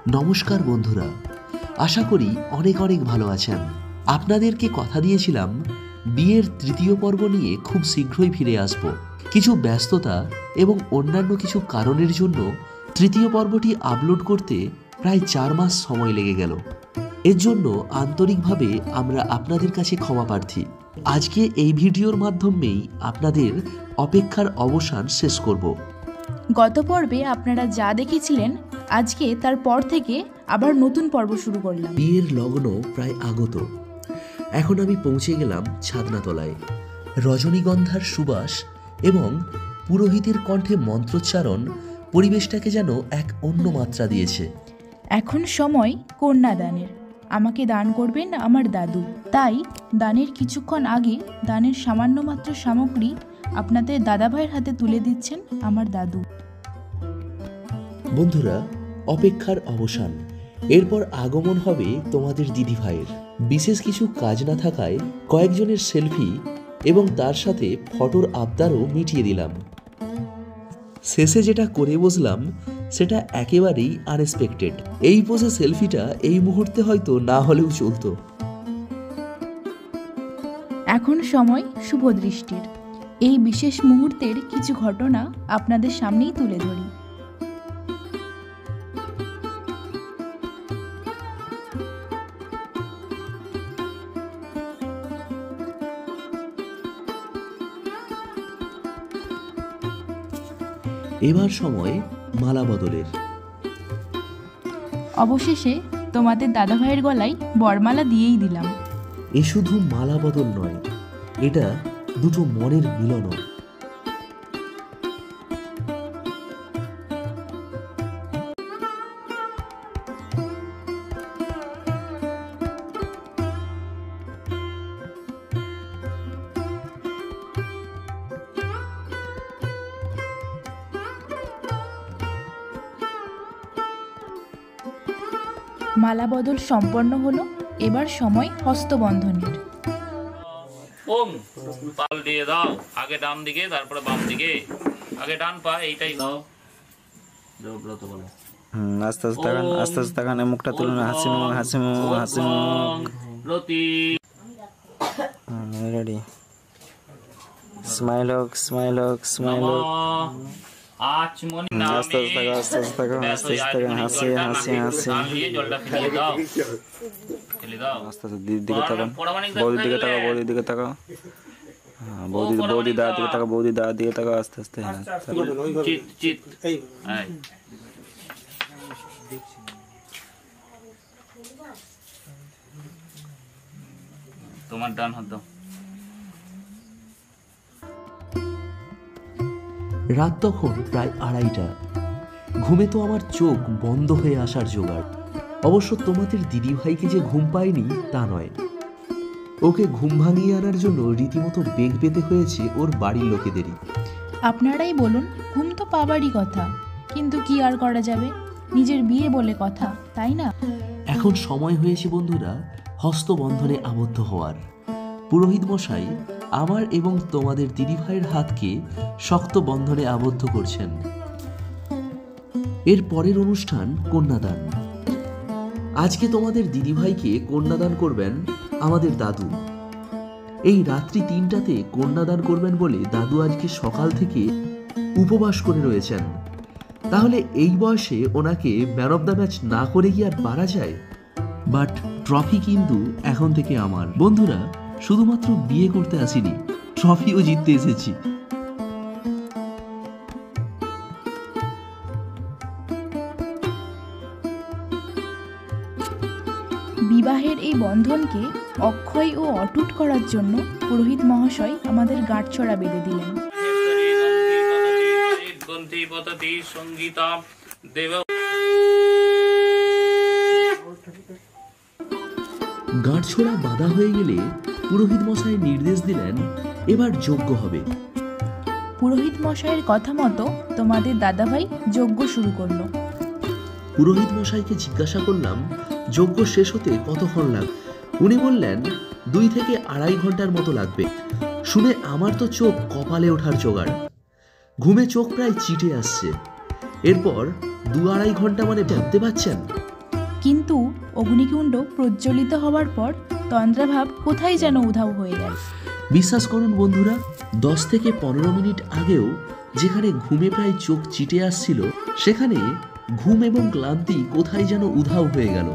নমস্কার বন্ধুরা, আশা করি অনেক ভালো আছেন। আপনাদেরকে কথা দিয়েছিলাম বিয়ের তৃতীয় পর্ব নিয়ে খুব শীঘ্রই ফিরে আসব। কিছু ব্যস্ততা এবং অন্যান্য কিছু কারণের জন্য তৃতীয় পর্বটি আপলোড করতে প্রায় 4 মাস সময় লেগে গেল। এর জন্য আন্তরিকভাবে আমরা আপনাদের কাছে ক্ষমা প্রার্থী। আজকে এই ভিডিওর মাধ্যমেই আপনাদের অপেক্ষার অবসান শেষ করব। গত পর্বে আপনারা যা দেখেছিলেন, আজকে তার পর থেকে আবার নতুন পর্ব শুরু করলাম। বিয়ের লগ্ন প্রায় আগত। এখন আমি পৌঁছে গেলাম ছাদনাতলায়। রজনীগন্ধার সুবাস এবং পুরোহিতের কণ্ঠে মন্ত্রোচ্চারণ পরিবেশটাকে যেন এক অন্য মাত্রা দিয়েছে। এখন সময় কন্যাদানের। আমাকে দান করবেন আমার দাদু। তাই দানের কিছুক্ষণ আগে দানের সামান্য মাত্র সামগ্রী আপনাদের দাদাভাইয়ের হাতে তুলে দিচ্ছেন আমার দাদু। বন্ধুরা, অপেক্ষার অবসান। এরপর আগমন হবে তোমাদের দিদিভাইয়ের। বিশেষ কিছু কাজ না থাকায় কয়েকজনের সেলফি এবং তার সাথে ফটোর আবদারও মিটিয়ে দিলাম। শেষে যেটা করে বসলাম সেটা একেবারেই আনএক্সপেক্টেড। এই পোজে সেলফিটা এই মুহূর্তে হয়তো না হলেও চলতো। এখন সময় শুভ দৃষ্টির। এই বিশেষ মুহূর্তের কিছু ঘটনা আপনাদের সামনেই তুলে ধরি। এবার সময় মালা বদলের। অবশেষে তোমাদের দাদাভাইয়ের গলায় বরমালা দিয়েই দিলাম। এ শুধু মালা বদল নয়, এটা দুটো মনের মিলন। মালা বদল সম্পন্ন হলো। এবার সময় হস্তবন্ধনের। ওম পাল দিয়ে দাও, আগে ডান দিকে তারপরে বাম দিকে, আগে ডান পা এইটাই দাও। ব্রত বলো। আস্তে আস্তে তাকান, মুখটা তুলুন, হাসি মুখ রতি রেডি, স্মাইল হোক। আচমনি নামে আস্তে হাসি দিয়ে জলটা ফেলে দাও। আস্তে দিদির দিকে তাকান, বৌদির দিকে তাকাও, বৌদি দাঁড় দিকে তাকাও, বৌদি দাঁড় দিকে তাকাও। আস্তে চিত তোমার ডান হাত দাও। রাত তখন প্রায় 2:30টা। ঘুমে তো আমার চোখ বন্ধ হয়ে আসার জোগাড়। অবশ্য তোমাদের দিদিভাইকে যে ঘুম পায়নি তা নয়, ওকে ঘুম ভাঙিয়ে আনার জন্য রীতিমতো বেগ পেতে হয়েছে ওর বাড়ির লোকেদেরই। আপনারাই বলুন, ঘুম তো পাবারই কথা, কিন্তু কি আর করা যাবে, নিজের বিয়ে বলে কথা, তাই না? এখন সময় হয়েছে বন্ধুরা হস্তবন্ধনে আবদ্ধ হওয়ার। পুরোহিত মশাই আমার এবং তোমাদের দিদিভাইয়ের হাতকে শক্ত বন্ধনে আবদ্ধ করছেন। এর পরের অনুষ্ঠান কন্যাদান। আজকে তোমাদের দিদিভাইকে কন্যাদান করবেন আমাদের দাদু। এই রাত্রি 3টাতে কন্যাদান করবেন বলে দাদু আজকে সকাল থেকে উপবাস করে রয়েছেন। তাহলে এই বয়সে ওনাকে ম্যান অফ দ্য ম্যাচ না করে কি আর পারা যায়? বাট ট্রফি কিন্তু এখন থেকে আমার। বন্ধুরা, শুধুমাত্র বিয়ে করতে আসিনি, ট্রফিও জিততে এসেছি। বিবাহের এই বন্ধনকে অক্ষয় ও অটুট করার জন্য পুরোহিত মহাশয় আমাদের গাঁটছড়া বেঁধে দিলেন। গাঁটছড়া বাঁধা হয়ে গেলে পুরোহিত মশাই নির্দেশ দিলেন এবার যজ্ঞ হবে। পুরোহিত মশাইয়ের কথা মতো তোমাদের দাদাভাই যজ্ঞ শুরু করলো। পুরোহিত মশাইকে জিজ্ঞাসা করলাম যজ্ঞ শেষ হতে কতক্ষণ লাগবে। উনি বললেন 2 থেকে 2.5 ঘন্টার মতো লাগবে। শুনে আমার তো চোখ কপালে ওঠার জোগাড়। ঘুমে চোখ প্রায় চিটে আসছে। এরপর 2-2.5 ঘন্টা মানে ভাবতে পারছেন? কিন্তু অগ্নিকুণ্ড প্রজ্বলিত হওয়ার পর তন্দ্রাভাব কোথায় যেন উধাও হয়ে গেল। বিশ্বাস করুন বন্ধুরা, 10 থেকে 15 মিনিট আগেও যেখানে ঘুমে প্রায় চোখ চিটে আসছিল, সেখানে ঘুম এবং ক্লান্তি কোথায় যেন উধাও হয়ে গেল।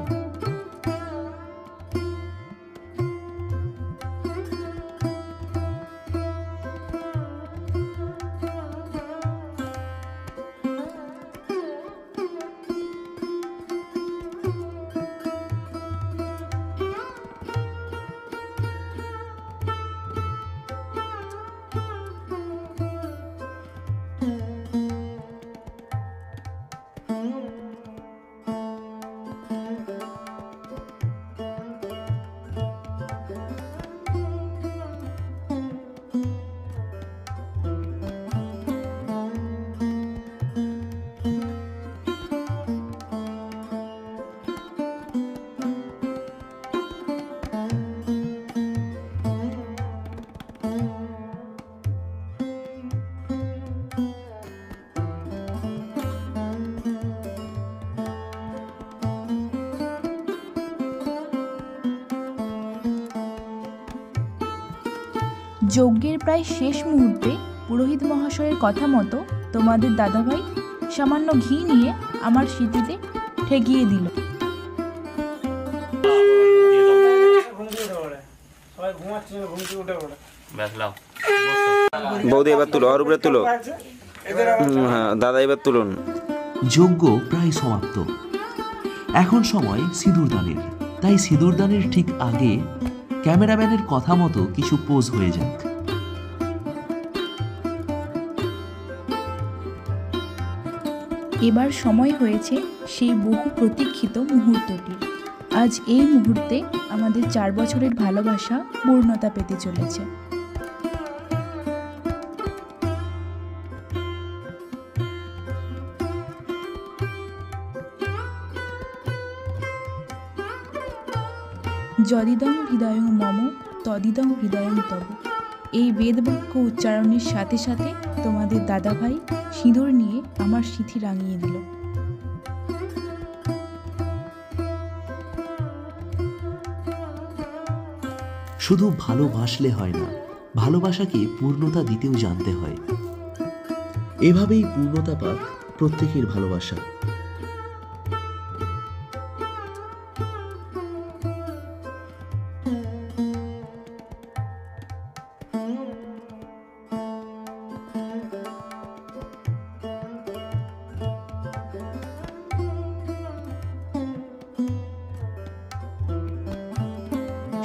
যজ্ঞের প্রায় শেষ মুহূর্তে পুরোহিত মহাশয়ের কথা মতো তোমাদের দাদাভাই সামান্য ঘি নিয়ে আমার সিঁথিতে ঠেকিয়ে দিল। বৌদি এবার তুলো, আর উপরে তুলো। হ্যাঁ দাদা এবার তুলুন। যজ্ঞ প্রায় সমাপ্ত। এখন সময় সিঁদুরদানের। তাই সিঁদুরদানের ঠিক আগে ক্যামেরাম্যানের কথা মতো কিছু পোজ হয়ে যাক। এবার সময় হয়েছে সেই বহু প্রতীক্ষিত মুহূর্তটির। আজ এই মুহূর্তে আমাদের 4 বছরের ভালোবাসা পূর্ণতা পেতে চলেছে। যদিদং হৃদয়ং মম তদিদং হৃদয়ং তব। এই বেদবাক্য উচ্চারণের সাথে সাথে তোমাদের দাদাভাই সিঁদুর নিয়ে আমার সিঁথি রাঙিয়ে দিল। শুধু ভালোবাসলে হয় না, ভালোবাসাকে পূর্ণতা দিতেও জানতে হয়। এভাবেই পূর্ণতা পাক প্রত্যেকের ভালোবাসা।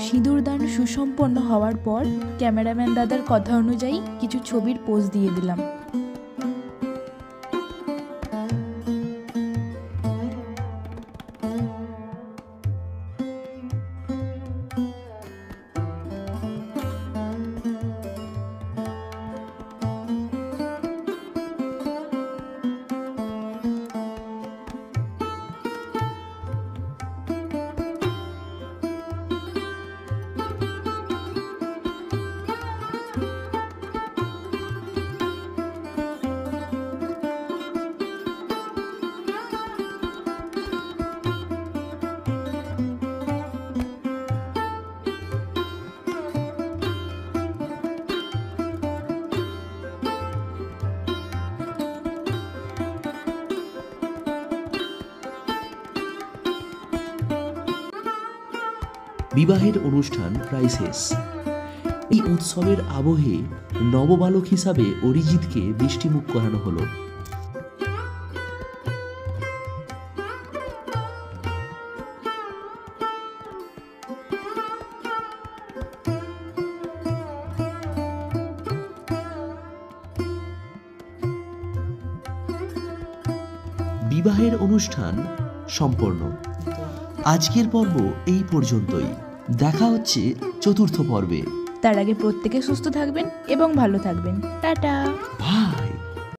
সিঁদুরদান সুসম্পন্ন হওয়ার পর ক্যামেরাম্যান দাদার কথা অনুযায়ী কিছু ছবির পোজ দিয়ে দিলাম। বিবাহের অনুষ্ঠান প্রায় শেষ। এই উৎসবের আবহে নববালক হিসাবে অরিজিৎকে বৃষ্টিমুখ করানো হলো। বিবাহের অনুষ্ঠান সম্পন্ন। আজকের পর্ব এই পর্যন্তই। দেখা হচ্ছে চতুর্থ পর্বে। তার আগে প্রত্যেকে সুস্থ থাকবেন এবং ভালো থাকবেন। টাটা। বাই।